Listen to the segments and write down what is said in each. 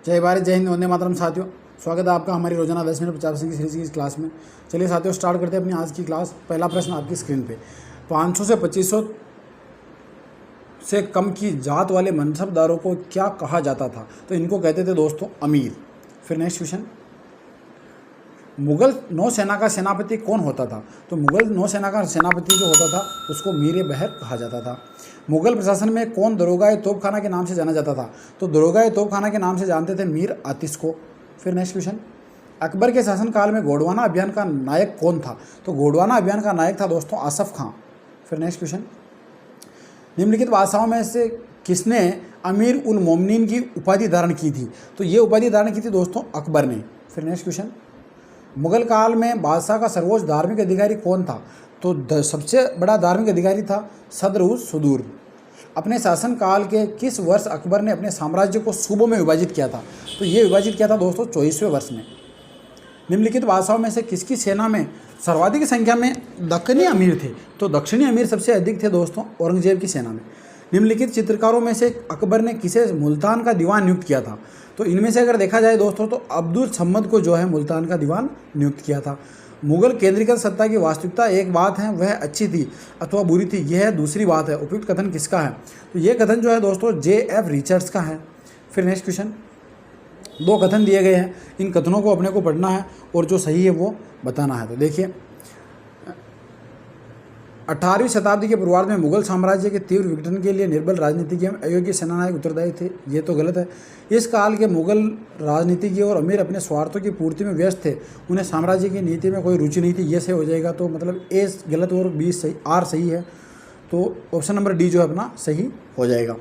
जय भारत, जय हिंद, वंदे मातरम। साथियों, स्वागत है आपका हमारी रोजाना 10 मिनट 50 की सीरीज की इस क्लास में। चलिए साथियों, स्टार्ट करते हैं अपनी आज की क्लास। पहला प्रश्न आपकी स्क्रीन पे। 500 से 2500 से कम की जात वाले मनसबदारों को क्या कहा जाता था? तो इनको कहते थे दोस्तों अमीर। फिर नेक्स्ट क्वेश्चन, मुगल नौसेना का सेनापति कौन होता था? तो मुगल नौसेना का सेनापति जो होता था उसको मीर बहर कहा जाता था। मुगल प्रशासन में कौन दरोगाए तोपखाना के नाम से जाना जाता था? तो दरोगाए तोपखाना के नाम से जानते थे मीर आतिश को। फिर नेक्स्ट क्वेश्चन, अकबर के शासनकाल में गोंडवाना अभियान का नायक कौन था? तो गोंडवाना अभियान का नायक था दोस्तों आसफ खां। फिर नेक्स्ट क्वेश्चन, निम्नलिखित बादशाहों में से किसने अमीर उल मोमिनीन की उपाधि धारण की थी? तो ये उपाधि धारण की थी दोस्तों अकबर ने। फिर नेक्स्ट क्वेश्चन, मुगल काल में बादशाह का सर्वोच्च धार्मिक अधिकारी कौन था? तो सबसे बड़ा धार्मिक अधिकारी था सदर उस सुदूर। अपने शासनकाल के किस वर्ष अकबर ने अपने साम्राज्य को सूबों में विभाजित किया था? तो ये विभाजित किया था दोस्तों 24वें वर्ष में। निम्नलिखित बादशाहों में से किसकी सेना में सर्वाधिक संख्या में दक्कनी अमीर थे? तो दक्षिणी अमीर सबसे अधिक थे दोस्तों औरंगजेब की सेना में। निम्नलिखित चित्रकारों में से अकबर ने किसे मुल्तान का दीवान नियुक्त किया था? तो इनमें से अगर देखा जाए दोस्तों तो अब्दुल सम्मद को जो है मुल्तान का दीवान नियुक्त किया था। मुगल केंद्रीकृत सत्ता की वास्तविकता एक बात है वह अच्छी थी अथवा बुरी थी, यह दूसरी बात है। उपयुक्त कथन किसका है? तो ये कथन जो है दोस्तों J.F. रिचर्ड्स का है। फिर नेक्स्ट क्वेश्चन, दो कथन दिए गए हैं, इन कथनों को अपने को पढ़ना है और जो सही है वो बताना है। तो देखिए, 18वीं शताब्दी के पूर्वार्ध में मुगल साम्राज्य के तीव्र विघटन के लिए निर्बल राजनीतिज्ञ एवं अयोग्य सेनानायक उत्तरदायी थे। ये तो गलत है। इस काल के मुगल राजनीतिज्ञ और अमीर अपने स्वार्थों की पूर्ति में व्यस्त थे, उन्हें साम्राज्य की नीति में कोई रुचि नहीं थी। ये सही हो जाएगा। तो मतलब ए गलत और बी सही, आर सही है। तो ऑप्शन नंबर डी जो है अपना सही हो जाएगा।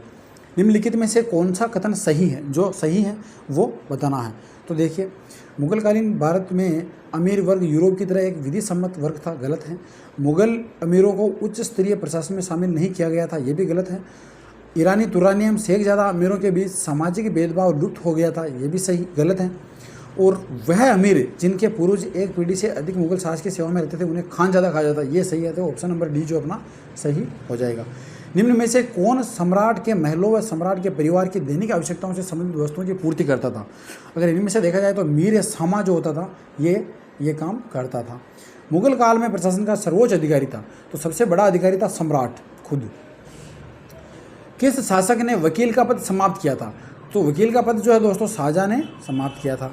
निम्नलिखित में से कौन सा कथन सही है? जो सही है वो बताना है। तो देखिए, मुगलकालीन भारत में अमीर वर्ग यूरोप की तरह एक विधि सम्मत वर्ग था। गलत है। मुगल अमीरों को उच्च स्तरीय प्रशासन में शामिल नहीं किया गया था। ये भी गलत है। ईरानी तुरानी एवं शेख ज़्यादा अमीरों के बीच सामाजिक भेदभाव लुप्त हो गया था। ये भी सही गलत है। और वह अमीर जिनके पूर्वज एक पीढ़ी से अधिक मुगल शासक की सेवा में रहते थे उन्हें खान ज़्यादा कहा जाता। ये सही है। तो ऑप्शन नंबर डी जो अपना सही हो जाएगा। निम्न में से कौन सम्राट के महलों व सम्राट के परिवार की दैनिक आवश्यकताओं से संबंधित वस्तुओं की पूर्ति करता था? अगर इनमें से देखा जाए तो मीर सामा जो होता था ये काम करता था। मुगल काल में प्रशासन का सर्वोच्च अधिकारी था, तो सबसे बड़ा अधिकारी था सम्राट खुद। किस शासक ने वकील का पद समाप्त किया था? तो वकील का पद जो है दोस्तों शाहजहां ने समाप्त किया था।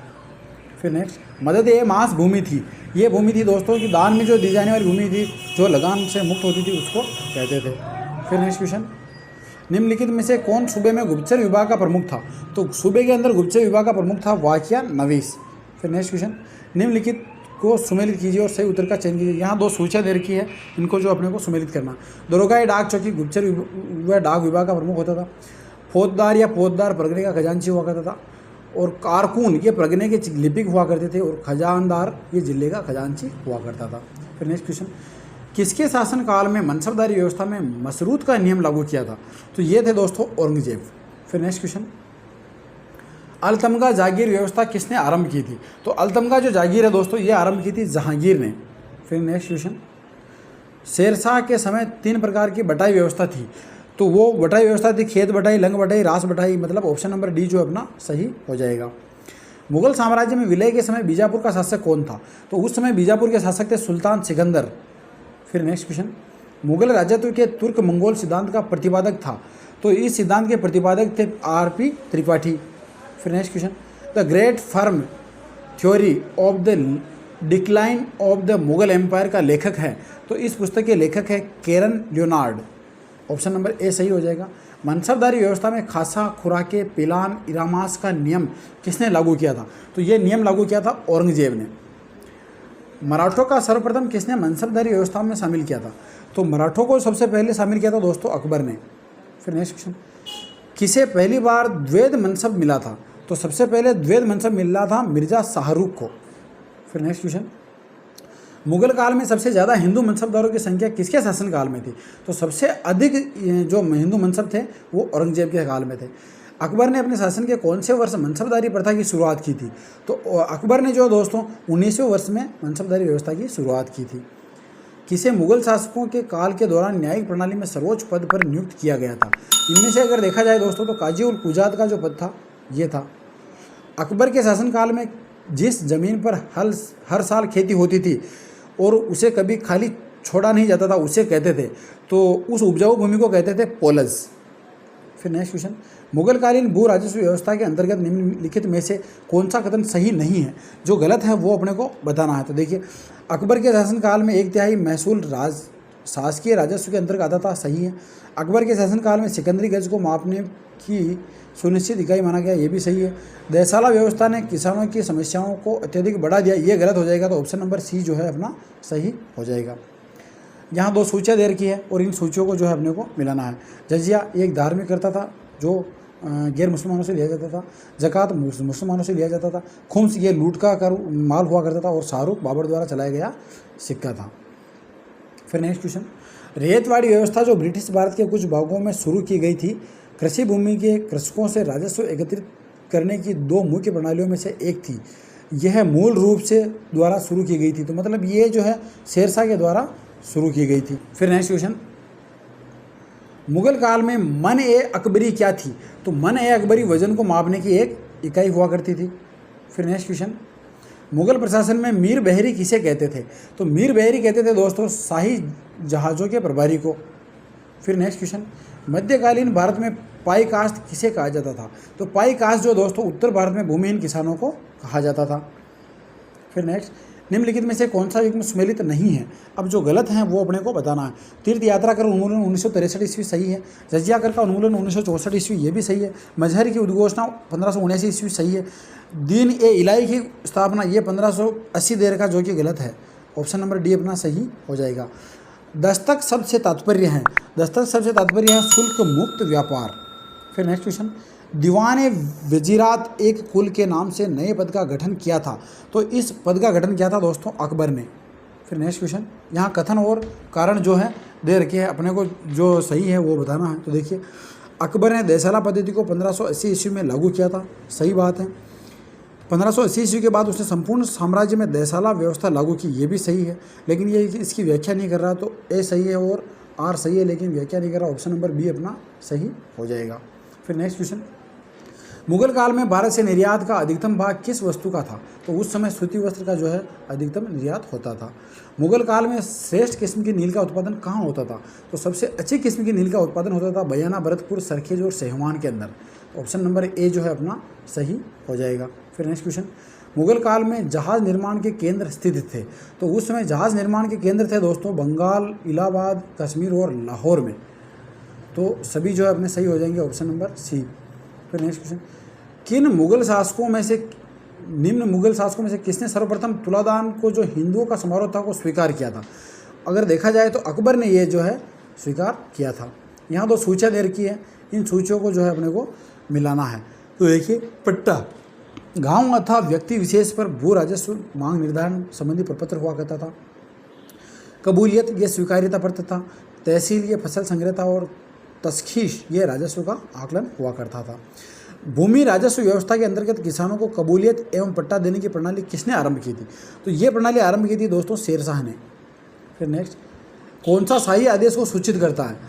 फिर नेक्स्ट, मदद ए मास भूमि थी। ये भूमि थी दोस्तों कि दान में जो दी जाने वाली भूमि थी जो लगान से मुक्त होती थी उसको कहते थे। फिर नेक्स्ट क्वेश्चन, निम्नलिखित में से कौन सूबे में गुप्तचर विभाग का प्रमुख था? तो सूबे के अंदर गुप्तचर विभाग का प्रमुख था वाकिया नवीस। फिर नेक्स्ट क्वेश्चन, निम्नलिखित को सुमेलित कीजिए और सही उत्तर का चयन कीजिए। यहाँ दो सूचियाँ दे रखी है, इनको जो अपने को सुमेलित करना। दरोगाई डाक चौकी गुप्तचर व डाक विभाग का प्रमुख होता था। फौजदार या फौजदार परगने का खजांची हुआ करता था। और कारकून ये परगने के लिपिक हुआ करते थे। और खजानदार ये जिले का खजांची हुआ करता था। फिर नेक्स्ट क्वेश्चन, किसके शासनकाल में मनसबदारी व्यवस्था में मशरूत का नियम लागू किया था? तो ये थे दोस्तों औरंगजेब। फिर नेक्स्ट क्वेश्चन, अलतमगा जागीर व्यवस्था किसने आरंभ की थी? तो अलतमगा जो जागीर है दोस्तों ये आरंभ की थी जहांगीर ने। फिर नेक्स्ट क्वेश्चन, शेरशाह के समय 3 प्रकार की बटाई व्यवस्था थी। तो वो बटाई व्यवस्था थी खेत बटाई, लंग बटाई, रास बटाई। मतलब ऑप्शन नंबर डी जो अपना सही हो जाएगा। मुगल साम्राज्य में विलय के समय बीजापुर का शासक कौन था? तो उस समय बीजापुर के शासक थे सुल्तान सिकंदर। फिर नेक्स्ट क्वेश्चन, मुगल राजत्व के तुर्क मंगोल सिद्धांत का प्रतिपादक था। तो इस सिद्धांत के प्रतिपादक थे R.P. त्रिपाठी। फिर next question, the great firm theory of the decline of the Mughal empire का लेखक है? तो इस पुस्तक के लेखक है Karen Leonard. Option number A सही हो जाएगा। मनसबदारी व्यवस्था में खासा खुराके पिलान इरामास का नियम किसने लागू किया था? तो ये नियम लागू किया था औरंगजेब ने। मराठों का सर्वप्रथम किसने मनसबदारी व्यवस्था में शामिल किया था? तो मराठों को सबसे पहले शामिल किया था दोस्तों अकबर ने। फिर नेक्स्ट क्वेश्चन, किसे पहली बार द्वैध मनसब मिला था? तो सबसे पहले द्वैध मनसब मिला था मिर्जा शाहरुख को। फिर नेक्स्ट क्वेश्चन, मुगल काल में सबसे ज़्यादा हिंदू मनसबदारों की संख्या किसके शासनकाल में थी? तो सबसे अधिक जो हिंदू मनसब थे वो औरंगजेब के काल में थे। अकबर ने अपने शासन के कौन से वर्ष मनसबदारी प्रथा की शुरुआत की थी? तो अकबर ने जो दोस्तों 19वें वर्ष में मनसबदारी व्यवस्था की शुरुआत की थी। किसे मुगल शासकों के काल के दौरान न्यायिक प्रणाली में सर्वोच्च पद पर नियुक्त किया गया था? इनमें से अगर देखा जाए दोस्तों तो काजी उल कुजात का जो पद था ये था। अकबर के शासनकाल में जिस ज़मीन पर हर साल खेती होती थी और उसे कभी खाली छोड़ा नहीं जाता था, उसे कहते थे, तो उस उपजाऊ भूमि को कहते थे पोलज। फिर नेक्स्ट क्वेश्चन, मुगलकालीन भू राजस्व व्यवस्था के अंतर्गत निम्नलिखित में से कौन सा कथन सही नहीं है? जो गलत है वो अपने को बताना है। तो देखिए, अकबर के शासनकाल में 1/3 महसूल शासकीय राजस्व के अंतर्गत आता था, सही है। अकबर के शासनकाल में सिकंदरी गज को मापने की सुनिश्चित इकाई माना गया, ये भी सही है। देसाला व्यवस्था ने किसानों की समस्याओं को अत्यधिक बढ़ा दिया, ये गलत हो जाएगा। तो ऑप्शन नंबर सी जो है अपना सही हो जाएगा। यहाँ 2 सूचियाँ दे रखी है और इन सूचियों को जो है अपने को मिलाना है। जजिया एक धार्मिक करता था जो गैर मुसलमानों से लिया जाता था। ज़कात मुसलमानों से लिया जाता था। खुम्स ये लूट का कर माल हुआ करता था। और शाहरुख बाबर द्वारा चलाया गया सिक्का था। फिर नेक्स्ट क्वेश्चन, रेतवाड़ी व्यवस्था जो ब्रिटिश भारत के कुछ भागों में शुरू की गई थी, कृषि भूमि के कृषकों से राजस्व एकत्रित करने की 2 मुख्य प्रणालियों में से एक थी। यह मूल रूप से द्वारा शुरू की गई थी। तो मतलब ये जो है शेरशाह के द्वारा शुरू की गई थी। फिर नेक्स्ट क्वेश्चन, मुगल काल में मन ए अकबरी क्या थी? तो मन ए अकबरी वजन को मापने की एक इकाई हुआ करती थी। फिर नेक्स्ट क्वेश्चन, मुगल प्रशासन में मीर बहरी किसे कहते थे? तो मीर बहरी कहते थे दोस्तों शाही जहाज़ों के प्रभारी को। फिर नेक्स्ट क्वेश्चन, मध्यकालीन भारत में पाई कास्ट किसे कहा जाता था? तो पाई कास्ट जो दोस्तों उत्तर भारत में भूमिहीन किसानों को कहा जाता था। फिर नेक्स्ट, निम्नलिखित में से कौन सा युग्म सुमेलित नहीं है? अब जो गलत है वो अपने को बताना है। तीर्थ यात्रा कर उन्मूलन 1963 ईस्वी सही है। जजिया कर का उन्मूलन 1964 ईस्वी ये भी सही है। मजहर की उद्घोषणा 1579 ईस्वी सही है। दीन ए इलाही की स्थापना ये 1580 देर का, जो कि गलत है। ऑप्शन नंबर डी अपना सही हो जाएगा। दस्तक शब्द से तात्पर्य है, दस्तक शब्द से तात्पर्य है शुल्क मुक्त व्यापार। फिर नेक्स्ट क्वेश्चन, दीवान वजीरात एक कुल के नाम से नए पद का गठन किया था। तो इस पद का गठन किया था दोस्तों अकबर ने। फिर नेक्स्ट क्वेश्चन, यहाँ कथन और कारण जो है दे रखे हैं, अपने को जो सही है वो बताना है। तो देखिए, अकबर ने देसाला पद्धति को 1580 ईस्वी में लागू किया था, सही बात है। 1580 ईस्वी के बाद उसने संपूर्ण साम्राज्य में देसाला व्यवस्था लागू की, ये भी सही है। लेकिन ये इसकी व्याख्या नहीं कर रहा, तो ए सही है और आर सही है, लेकिन व्याख्या नहीं कर रहा। ऑप्शन नंबर बी अपना सही हो जाएगा। फिर नेक्स्ट क्वेश्चन, मुगल काल में भारत से निर्यात का अधिकतम भाग किस वस्तु का था? तो उस समय सूती वस्त्र का जो है अधिकतम निर्यात होता था। मुगल काल में श्रेष्ठ किस्म की नील का उत्पादन कहाँ होता था? तो सबसे अच्छी किस्म की नील का उत्पादन होता था बयाना, भरतपुर, सरखेज और सेहवान के अंदर। ऑप्शन नंबर ए जो है अपना सही हो जाएगा। फिर नेक्स्ट क्वेश्चन, मुगल काल में जहाज़ निर्माण के केंद्र स्थित थे। तो उस समय जहाज़ निर्माण के केंद्र थे दोस्तों बंगाल, इलाहाबाद, कश्मीर और लाहौर में। तो सभी जो है अपने सही हो जाएंगे। Option number C. फिर नेक्स्ट क्वेश्चन, किन मुगल शासकों में से निम्न मुगल शासकों में से किसने सर्वप्रथम तुलादान को जो हिंदुओं का समारोह था को स्वीकार किया था? अगर देखा जाए तो अकबर ने ये जो है स्वीकार किया था। यहाँ 2 सूचियाँ दे रखी है, इन सूचियों को जो है अपने को मिलाना है। तो देखिए, पट्टा गांव अथवा व्यक्ति विशेष पर भू राजस्व मांग निर्धारण संबंधी प्रपत्र हुआ करता था। कबूलियत ये स्वीकार्यता पत्र था। तहसील ये फसल संग्रह था। और तस्खीश ये राजस्व का आकलन हुआ करता था। भूमि राजस्व व्यवस्था के अंतर्गत किसानों को कबूलियत एवं पट्टा देने की प्रणाली किसने आरंभ की थी? तो ये प्रणाली आरंभ की थी दोस्तों शेरशाह ने। फिर नेक्स्ट, कौन सा शाही आदेश को सूचित करता है?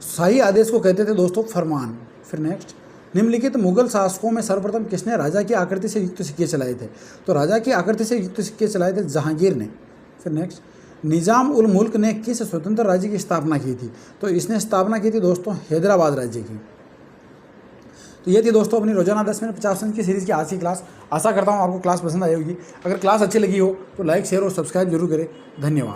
शाही आदेश को कहते थे दोस्तों फरमान। फिर नेक्स्ट, निम्नलिखित मुगल शासकों में सर्वप्रथम किसने राजा की आकृति से युक्त सिक्के चलाए थे? तो राजा की आकृति से युक्त सिक्के चलाए थे जहांगीर ने। फिर नेक्स्ट, निजाम उल मुल्क ने किस स्वतंत्र राज्य की स्थापना की थी? तो इसने स्थापना की थी दोस्तों हैदराबाद राज्य की। तो ये थी दोस्तों अपनी रोजाना 10 मिनट 50 मिनट की सीरीज़ की आज की क्लास। आशा करता हूँ आपको क्लास पसंद आई होगी। अगर क्लास अच्छी लगी हो तो लाइक, शेयर और सब्सक्राइब जरूर करें। धन्यवाद।